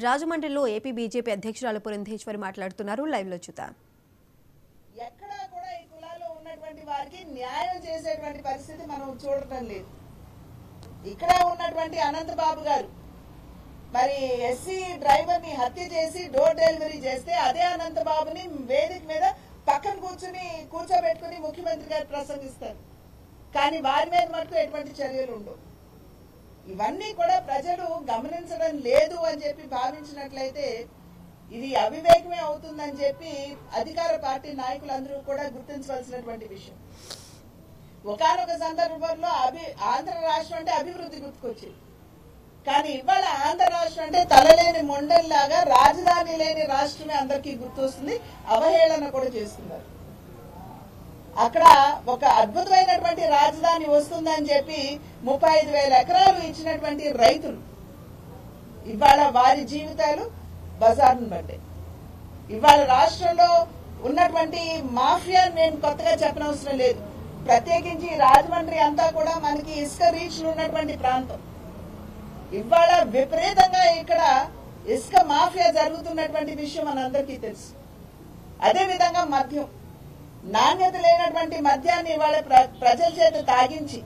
రాజమండ్రిలో AP BJP అధ్యక్షురాలు పురంధేశ్వరి మాట్లాడుతున్నారు. లైవ్ లో చూద్దాం. ఎక్కడా కూడా ఈ కులాల్లో ఉన్నటువంటి వారికి న్యాయం చేసేటువంటి పరిస్థితి మనం చూడటం లేదు. ఇక్కడ ఉన్నటువంటి అనంతబాబు గారు మరి ఎస్సీ డ్రైవర్ ని హత్య చేసి డోర్ డెలివరీ చేస్తే అదే అనంతబాబుని వేదిక మీద పక్కన కూర్చోబెట్టుకుని ముఖ్యమంత్రి గారు ప్రసంగిస్తారు. కానీ వారి మీద మటుకు ఎటువంటి చర్యలు ఉండవు. ఇవన్నీ కూడా ప్రజలు గమనించడం లేదు అని చెప్పి భావించినట్లయితే ఇది అవివేకమే అవుతుందని చెప్పి అధికార పార్టీ నాయకులందరూ కూడా గుర్తించవలసినటువంటి విషయం. ఒకానొక సందర్భంలో ఆంధ్ర రాష్ట్రం అంటే అభివృద్ధి గుర్తుకొచ్చింది. కానీ ఇవాళ ఆంధ్ర రాష్ట్రం అంటే తలలేని మొండల్లాగా రాజధాని లేని రాష్ట్రమే అందరికీ గుర్తొస్తుంది. అవహేళన కూడా చేస్తున్నారు. అక్కడ ఒక అద్భుతమైనటువంటి రాజధాని వస్తుందని చెప్పి 35,000 ఎకరాలు ఇచ్చినటువంటి రైతులు ఇవాళ వారి జీవితాలు బజార్ను పడ్డాయి. ఇవాళ రాష్ట్రంలో ఉన్నటువంటి మాఫియా నేను కొత్తగా చెప్పనవసరం లేదు. ప్రత్యేకించి రాజమండ్రి అంతా కూడా మనకి ఇసుక రీచ్లు ఉన్నటువంటి ప్రాంతం. ఇవాళ విపరీతంగా ఇక్కడ ఇసుక మాఫియా జరుగుతున్నటువంటి విషయం మనందరికీ తెలుసు. అదేవిధంగా మద్యం, నాణ్యత లేనటువంటి మద్యాన్ని ఇవాళ ప్రజల చేత తాగించి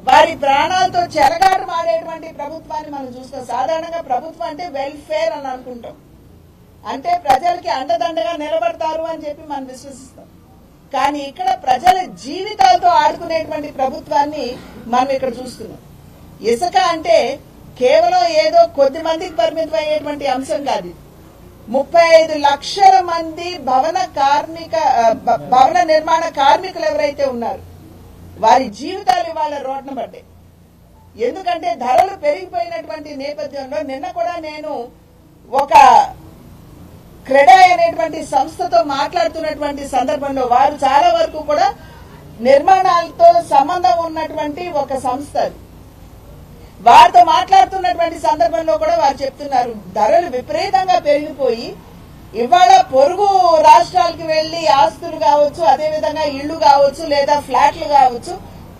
వారి ప్రాణాలతో చెలగాడు మారేటువంటి ప్రభుత్వాన్ని మనం చూస్తాం. సాధారణంగా ప్రభుత్వం అంటే వెల్ఫేర్ అని అనుకుంటాం, అంటే ప్రజలకి అండదండగా నిలబడతారు అని చెప్పి మనం విశ్వసిస్తాం. కానీ ఇక్కడ ప్రజల జీవితాలతో ఆడుకునేటువంటి ప్రభుత్వాన్ని మనం ఇక్కడ చూస్తున్నాం. ఇసుక అంటే కేవలం ఏదో కొద్ది మందికి పరిమితం అయ్యేటువంటి అంశం కాదు. 35 లక్షల మంది భవన నిర్మాణ కార్మికులు ఎవరైతే ఉన్నారు వారి జీవితాలు ఇవాళ రోడ్న పడ్డాయి. ఎందుకంటే ధరలు పెరిగిపోయినటువంటి నేపథ్యంలో నిన్న కూడా నేను ఒక క్రెడాయ్ అనేటువంటి సంస్థతో మాట్లాడుతున్నటువంటి సందర్భంలో వారు చాలా వరకు కూడా నిర్మాణాలతో సంబంధం ఉన్నటువంటి ఒక సంస్థ. వారితో మాట్లాడుతున్నటువంటి సందర్భంలో కూడా వారు చెప్తున్నారు ధరలు విపరీతంగా పెరిగిపోయి ఇవాళ పొరుగు రాష్ట్రాలకు వెళ్లి ఆస్తులు కావచ్చు, అదేవిధంగా ఇళ్లు కావచ్చు, లేదా ఫ్లాట్లు కావచ్చు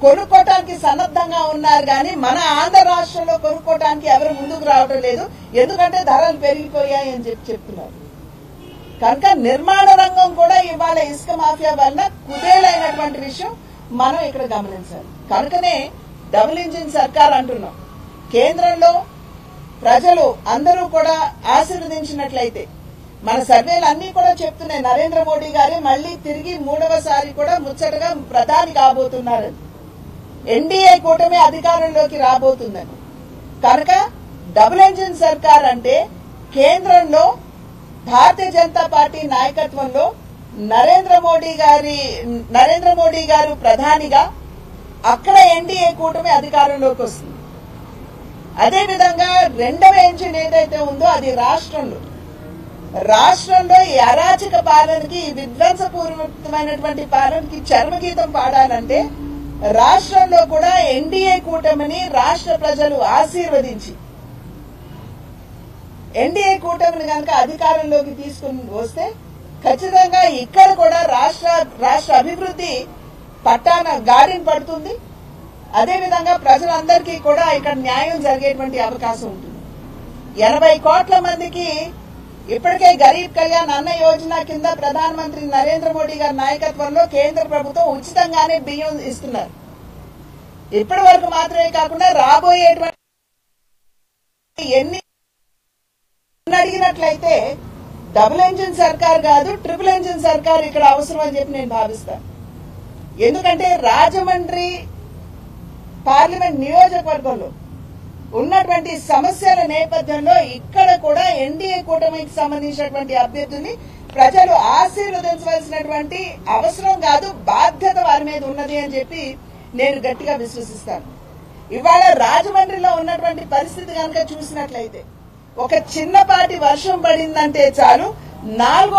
కొనుక్కోవటానికి సన్నద్ధంగా ఉన్నారు. కానీ మన ఆంధ్ర రాష్ట్రంలో కొనుక్కోవటానికి ఎవరు ముందుకు రావటం లేదు. ఎందుకంటే ధరలు పెరిగిపోయాయి అని చెప్తున్నారు. కనుక నిర్మాణ రంగం కూడా ఇవాళ ఇసుక మాఫియా వల్ల కుదేలైనటువంటి విషయం మనం ఇక్కడ గమనించాలి. కనుకనే డబుల్ ఇంజిన్ సర్కార్ అంటున్నాం. కేంద్రంలో ప్రజలు అందరూ కూడా ఆశీర్వదించినట్లయితే మన సర్వేలు అన్ని కూడా చెప్తున్నాయి నరేంద్ర మోడీ గారే మళ్లీ తిరిగి 3వసారి కూడా ముచ్చటగా ప్రధాని కాబోతున్నారని, ఎన్డీఏ కూటమి అధికారంలోకి రాబోతుందని. కనుక డబుల్ ఇంజిన్ సర్కార్ అంటే కేంద్రంలో భారతీయ జనతా పార్టీ నాయకత్వంలో నరేంద్ర మోడీ గారు ప్రధానిగా, అక్కడ ఎన్డీఏ కూటమి అధికారంలోకి వస్తుంది. అదేవిధంగా 2వ ఇంజిన్ ఏదైతే ఉందో అది రాష్ట్రంలో ఈ అరాచక పాలనకి, విధ్వంసపూర్వకమైనటువంటి పాలనకి చర్మగీతం పాడాలంటే రాష్ట్రంలో కూడా ఎన్డీఏ కూటమిని రాష్ట్ర ప్రజలు ఆశీర్వదించి ఎన్డీఏ కూటమిని కనుక అధికారంలోకి తీసుకుని వస్తే ఖచ్చితంగా ఇక్కడ కూడా రాష్ట్ర అభివృద్ధి పట్టాన గాడిన పడుతుంది. అదేవిధంగా ప్రజలందరికీ కూడా ఇక్కడ న్యాయం జరిగేటువంటి అవకాశం ఉంటుంది. 80 కోట్ల మందికి ఇప్పటికే గరీబ్ కళ్యాణ్ అన్న యోజన కింద ప్రధానమంత్రి నరేంద్ర మోడీ గారి నాయకత్వంలో కేంద్ర ప్రభుత్వం ఉచితంగానే బియ్యం ఇస్తున్నారు. ఇప్పటి వరకు మాత్రమే కాకుండా రాబోయేటువంటి ఎన్ని అడిగినట్లయితే డబుల్ ఇంజిన్ సర్కార్ కాదు, ట్రిపుల్ ఇంజిన్ సర్కార్ ఇక్కడ అవసరం అని చెప్పి నేను భావిస్తాను. ఎందుకంటే రాజమండ్రి పార్లమెంట్ నియోజకవర్గంలో ఉన్నటువంటి సమస్యల నేపథ్యంలో ఇక్కడ కూడా ఎన్డీఏ కూటమికి సంబంధించినటువంటి అభ్యర్థుల్ని ప్రజలు ఆశీర్వదించవలసినటువంటి అవసరం కాదు, బాధ్యత వారి మీద ఉన్నది అని చెప్పి నేను గట్టిగా విశ్వసిస్తాను. ఇవాళ రాజమండ్రిలో ఉన్నటువంటి పరిస్థితి కనుక చూసినట్లయితే ఒక చిన్నపాటి వర్షం పడిందంటే చాలు 4